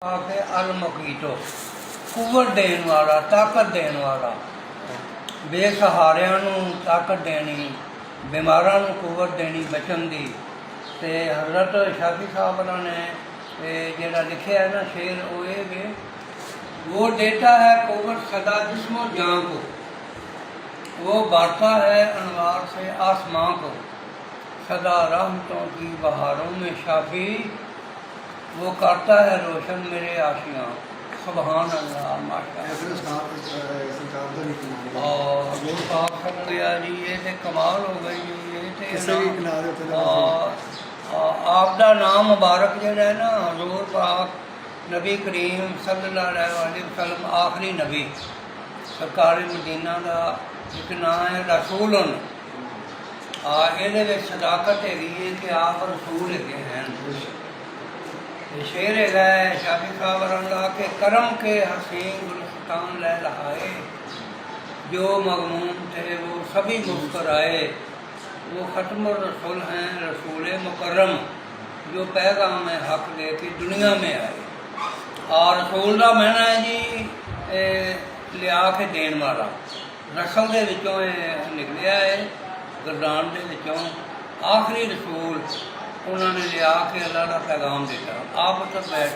आके अल मुकीतो कुव्वत देने वाला, ताकत देने वाला, बेसहारिਆਂ ਨੂੰ ताकत देनी, बीमारां ਨੂੰ कुव्वत देनी बचन दी। ते हज़रत शाफी साहब ने जेड़ा लिखिया है ना शेर, वो ये कि वो देता है कुव्वत सदा जिस्मो जान को, वो बांटता है अनवार से आसमां को, सदा रहमतों की बहारों में शाफी, वो करता है रोशन मेरे आशियाँ। सुभान अल्लाह, माशाअल्लाह। और जी ये तो कमाल हो गई जी। ये तो आपका नाम मुबारक जड़ा है ना, हजूर पाक नबी करीम सल्लल्लाहु अलैहि वसल्लम आखिरी नबी सरकारी मदीना का एक नाम है रसूलन। ये सदाकत है कि आप रसूल है। शेर है शाफी साहब रंगा के करम के हसीन गुलस्तान ले लहाए, जो मगमूम थे वो सभी मुस्कराए, वो ख़त्म रसूल हैं रसूल मुकर्रम, जो पैगाम हक दे के दुनिया में आए। और रसूल का मैना है जी लिया के देन वाला, नस्ल के विचों निकलिया है, गुरदान के विचों आखिरी रसूल उन्होंने लिया के अल्लाह का पैगाम दिता। आप तो बैठ